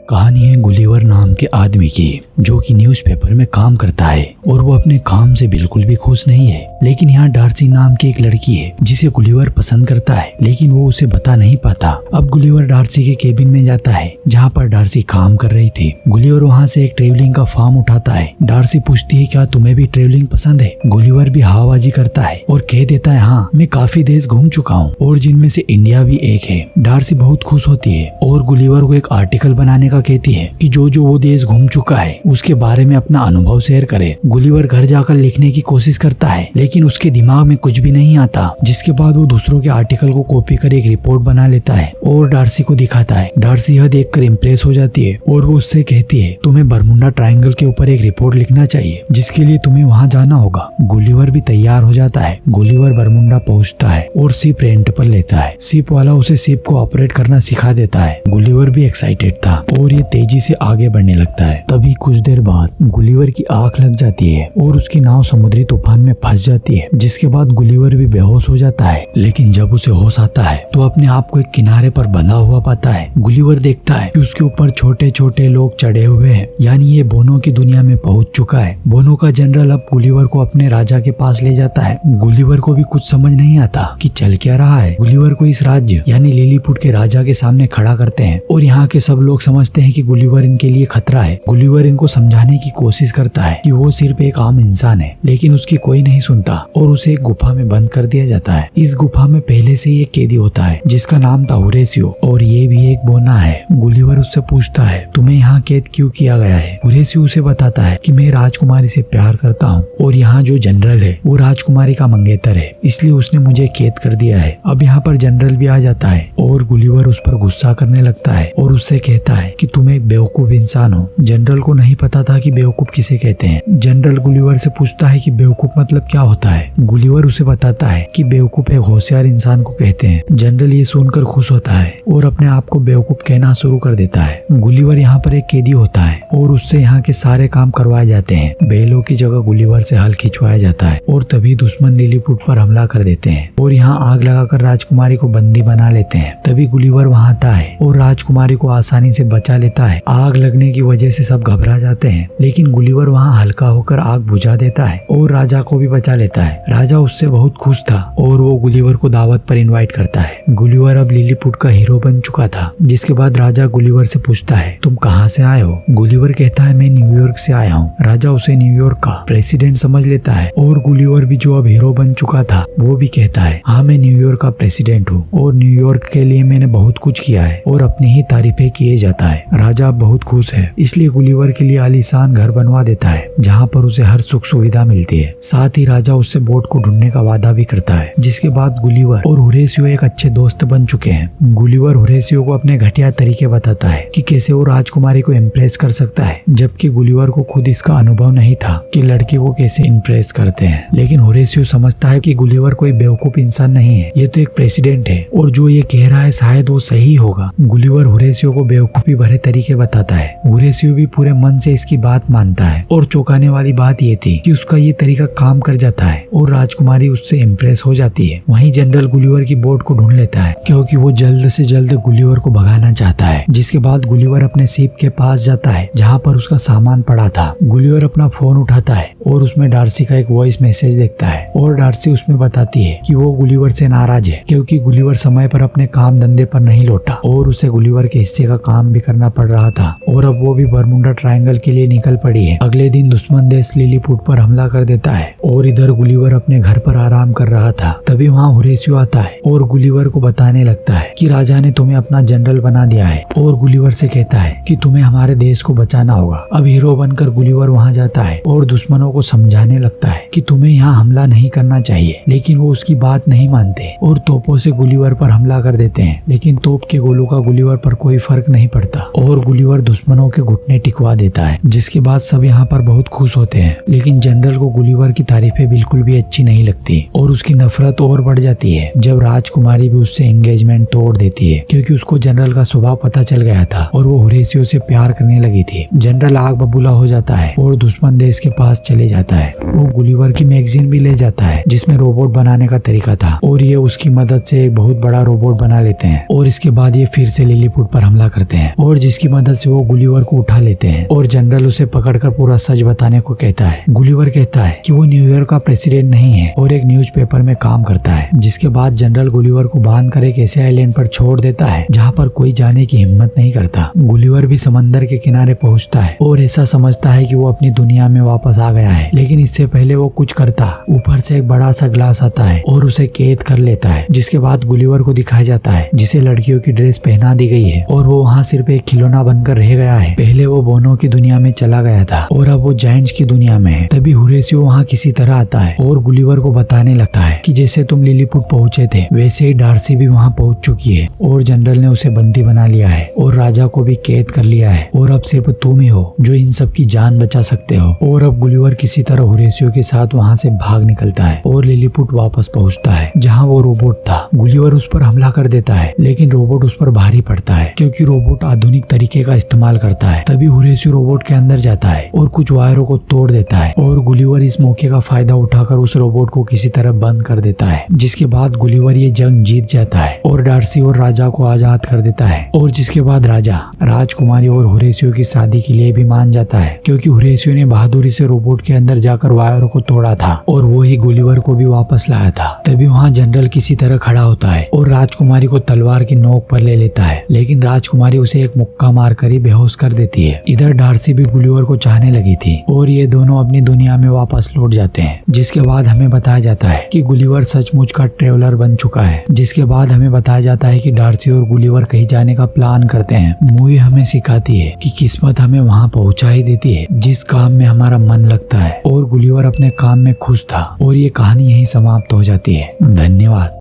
कहानी है गुलिवर नाम के आदमी की, जो कि न्यूज़पेपर में काम करता है और वो अपने काम से बिल्कुल भी खुश नहीं है। लेकिन यहाँ डार्सी नाम की एक लड़की है जिसे गुलिवर पसंद करता है, लेकिन वो उसे बता नहीं पाता। अब गुलिवर डार्सी के केबिन में जाता है जहाँ पर डार्सी काम कर रही थी। गुलिवर वहाँ से एक ट्रेवलिंग का फॉर्म उठाता है। डार्सी पूछती है क्या तुम्हें भी ट्रेवलिंग पसंद है? गुलिवर भी हवाबाजी करता है और कह देता है हाँ, मैं काफी देश घूम चुका हूँ और जिनमें से इंडिया भी एक है। डार्सी बहुत खुश होती है और गुलिवर को एक आर्टिकल बनाने का कहती है कि जो वो देश घूम चुका है उसके बारे में अपना अनुभव शेयर करे। गुलिवर घर जाकर लिखने की कोशिश करता है, लेकिन उसके दिमाग में कुछ भी नहीं आता। जिसके बाद वो दूसरों के आर्टिकल को कॉपी कर एक रिपोर्ट बना लेता है और डार्सी को दिखाता है। डार्सी यह देखकर इम्प्रेस हो जाती है और वो उससे कहती है तुम्हें बरमुडा ट्रायंगल के ऊपर एक रिपोर्ट लिखना चाहिए, जिसके लिए तुम्हें वहाँ जाना होगा। गुलिवर भी तैयार हो जाता है। गुलिवर बरमुडा पहुँचता है और शिप रेंट पर लेता है। शिप वाला उसे शिप को ऑपरेट करना सिखा देता है। गुलिवर भी एक्साइटेड था और ये तेजी से आगे बढ़ने लगता है। तभी कुछ देर बाद गुलिवर की आंख लग जाती है और उसकी नाव समुद्री तूफान में फंस जाती है। जिसके बाद गुलिवर भी बेहोश हो जाता है, लेकिन जब उसे होश आता है तो अपने आप को एक किनारे पर बंधा हुआ पाता है। गुलिवर देखता है कि उसके ऊपर छोटे छोटे लोग चढ़े हुए हैं, यानी ये बोनो की दुनिया में पहुंच चुका है। बोनो का जनरल अब गुलिवर को अपने राजा के पास ले जाता है। गुलिवर को भी कुछ समझ नहीं आता कि चल क्या रहा है। गुलिवर को इस राज्य यानी लिलीपुट के राजा के सामने खड़ा करते हैं और यहाँ के सब लोग समझते हैं कि गुलिवर इनके लिए खतरा है। गुलिवर इनको समझाने की कोशिश करता है कि वो सिर्फ एक आम इंसान है, लेकिन उसकी कोई नहीं सुनता और उसे एक गुफा में बंद कर दिया जाता है। इस गुफा में पहले से ही एक कैदी होता है जिसका नाम था होरेसियो और ये भी एक बोना है। गुलिवर उससे पूछता है तुम्हें यहाँ कैद क्यों किया गया है? होरेसियो उसे बताता है कि मैं राजकुमारी से प्यार करता हूँ और यहाँ जो जनरल है वो राजकुमारी का मंगेतर है, इसलिए उसने मुझे कैद कर दिया है। अब यहाँ पर जनरल भी आ जाता है और गुलिवर उस पर गुस्सा करने लगता है और उससे कहता है कि तुम एक बेवकूफ इंसान हो। जनरल को नहीं पता था कि बेवकूफ किसे कहते हैं। जनरल गुलिवर से पूछता है कि बेवकूफ मतलब क्या होता है? गुलिवर उसे बताता है कि बेवकूफ एक होशियार इंसान को कहते हैं। जनरल ये सुनकर खुश होता है और अपने आप को बेवकूफ कहना शुरू कर देता है। गुलिवर यहाँ पर एक कैदी होता है और उससे यहाँ के सारे काम करवाए जाते हैं। बैलों की जगह गुलिवर से हल खिंचवाया जाता है और तभी दुश्मन लिलीपुट पर हमला कर देते हैं और यहाँ आग लगाकर राजकुमारी को बंदी बना लेते हैं। तभी गुलिवर वहाँ आता है और राजकुमारी को आसानी से बचा लेता है। आग लगने की वजह से सब घबरा जाते हैं, लेकिन गुलिवर वहाँ हल्का होकर आग बुझा देता है और राजा को भी बचा लेता है। राजा उससे बहुत खुश था और वो गुलिवर को दावत पर इनवाइट करता है। गुलिवर अब लिलीपुट का हीरो बन चुका था। जिसके बाद राजा गुलिवर से पूछता है तुम कहाँ से आए हो? गुलिवर कहता है मैं न्यूयॉर्क से आया हूँ। राजा उसे न्यूयॉर्क का प्रेसिडेंट समझ लेता है और गुलिवर भी जो अब हीरो बन चुका था वो भी कहता है हाँ, मैं न्यूयॉर्क का प्रेसिडेंट हूँ और न्यूयॉर्क के लिए मैंने बहुत कुछ किया है और अपनी ही तारीफें किए जाता है। राजा बहुत खुश है, इसलिए गुलिवर के लिए आलीशान घर बनवा देता है जहाँ पर उसे हर सुख सुविधा मिलती है। साथ ही राजा उससे बोट को ढूंढने का वादा भी करता है। जिसके बाद गुलिवर और होरेसियो एक अच्छे दोस्त बन चुके हैं। गुलिवर होरेसियो को अपने घटिया तरीके बताता है कि कैसे वो राजकुमारी को इम्प्रेस कर सकता है, जबकि गुलिवर को खुद इसका अनुभव नहीं था कि लड़की को कैसे इम्प्रेस करते हैं। लेकिन होरेसियो समझता है कि गुलिवर कोई बेवकूफ इंसान नहीं है, ये तो एक प्रेसिडेंट है और जो ये कह रहा है शायद वो सही होगा। गुलिवर होरेसियो को बेवकूफी भरे तरीके बताता है। होरेसियो भी पूरे मन से इसकी बात मानता है और चौंकाने वाली बात ये थी कि उसका ये तरीका काम कर जाता है और राजकुमारी उससे इम्प्रेस हो जाती है। वहीं जनरल गुलिवर की बोट को ढूंढ लेता है क्योंकि वो जल्द से जल्द गुलिवर को भगाना चाहता है। जिसके बाद गुलिवर अपने शिप के पास जाता है जहाँ पर उसका सामान पड़ा था। गुलिवर अपना फोन उठाता है और उसमें डार्सी का एक वॉइस मैसेज देखता है और डार्सी उसमें बताती है कि वो गुलिवर से नाराज है क्योंकि गुलिवर समय पर अपने काम धंधे पर नहीं लौटा और उसे गुलिवर के हिस्से का काम भी करना पड़ रहा था और अब वो भी बरमुडा ट्रायंगल के लिए निकल पड़ी है। अगले दिन दुश्मन देश लिलीपुट पर हमला कर देता है और इधर गुलिवर अपने घर पर आराम कर रहा था। तभी वहाँ होरेसियो आता है और गुलिवर को बताने लगता है कि राजा ने तुम्हें अपना जनरल बना दिया है और गुलिवर से कहता है कि तुम्हें हमारे देश को बचाना होगा। अब हीरो बनकर गुलिवर वहाँ जाता है और दुश्मनों को समझाने लगता है कि तुम्हें यहाँ हमला नहीं करना चाहिए, लेकिन वो उसकी बात नहीं मानते और तोपों से गुलिवर पर हमला कर देते हैं। लेकिन तोप के गोलों का गुलिवर पर कोई फर्क नहीं पड़ता और गुलिवर दुश्मनों के घुटने टिकवा देता है। जिसके बाद सब यहाँ पर बहुत खुश होते हैं, लेकिन जनरल को गुलिवर की तारीफें बिल्कुल भी अच्छी नहीं लगती और उसकी नफरत और बढ़ जाती है जब राजकुमारी भी उससे एंगेजमेंट तोड़ देती है क्योंकि उसको जनरल का स्वभाव पता चल गया था और वो होरेसियो से प्यार करने लगी थी। जनरल आग बबूला हो जाता है और दुश्मन देश के पास चले जाता है। वो गुलिवर की मैगजीन भी ले जाता है जिसमें रोबोट बनाने का तरीका था और ये उसकी मदद से एक बहुत बड़ा रोबोट बना लेते हैं और इसके बाद ये फिर से लिलीपुट पर हमला करते हैं और और जिसकी मदद से वो गुलिवर को उठा लेते हैं और जनरल उसे पकड़कर पूरा सच बताने को कहता है। गुलिवर कहता है कि वो न्यूयॉर्क का प्रेसिडेंट नहीं है और एक न्यूज़पेपर में काम करता है। जिसके बाद जनरल गुलिवर को बांध कर एक ऐसे आइलैंड पर छोड़ देता है जहाँ पर कोई जाने की हिम्मत नहीं करता। गुलिवर भी समंदर के किनारे पहुँचता है और ऐसा समझता है कि वो अपनी दुनिया में वापस आ गया है, लेकिन इससे पहले वो कुछ करता, ऊपर से एक बड़ा सा ग्लास आता है और उसे कैद कर लेता है। जिसके बाद गुलिवर को दिखाया जाता है जिसे लड़कियों की ड्रेस पहना दी गई है और वो वहाँ सिर्फ एक खिलौना बनकर रह गया है। पहले वो बोनो की दुनिया में चला गया था और अब वो जायंट्स की दुनिया में है। तभी होरेसियो वहाँ किसी तरह आता है और गुलिवर को बताने लगता है कि जैसे तुम लिलीपुट पहुँचे थे वैसे ही डार्सी भी वहाँ पहुँच चुकी है और जनरल ने उसे बंदी बना लिया है और राजा को भी कैद कर लिया है और अब सिर्फ तुम ही हो जो इन सब की जान बचा सकते हो। और अब गुलिवर किसी तरह होरेसियो के साथ वहाँ से भाग निकलता है और लिलीपुट वापस पहुँचता है जहाँ वो रोबोट था। गुलिवर उस पर हमला कर देता है लेकिन रोबोट उस पर भारी पड़ता है क्योंकि रोबोट आधुनिक तरीके का इस्तेमाल करता है। तभी होरेसियो रोबोट के अंदर जाता है और कुछ वायरों को तोड़ देता है और गुलिवर इस मौके का फायदा उठाकर उस रोबोट को किसी तरह बंद कर देता है। जिसके बाद गुलिवर ये जंग जीत जाता है और डार्सी और राजा को आजाद कर देता है। और जिसके बाद राजा राजकुमारी और होरेसियो की शादी के लिए भी मान जाता है क्योंकि होरेसियो ने बहादुरी से रोबोट के अंदर जाकर वायरों को तोड़ा था और वो ही गुलिवर को भी वापस लाया था। तभी वहाँ जनरल किसी तरह खड़ा होता है और राजकुमारी को तलवार की नोक पर ले लेता है, लेकिन राजकुमारी उसे एक मुक्का मारकर ही बेहोश कर देती है। इधर डार्सी भी गुलिवर को चाहने लगी थी और ये दोनों अपनी दुनिया में वापस लौट जाते हैं। जिसके बाद हमें बताया जाता है कि गुलिवर सचमुच का ट्रेवलर बन चुका है। जिसके बाद हमें बताया जाता है कि डार्सी और गुलिवर कहीं जाने का प्लान करते हैं। मूवी हमें सिखाती है कि किस्मत हमें वहाँ पहुँचा ही देती है जिस काम में हमारा मन लगता है और गुलिवर अपने काम में खुश था और ये कहानी यहीं समाप्त हो जाती है। धन्यवाद।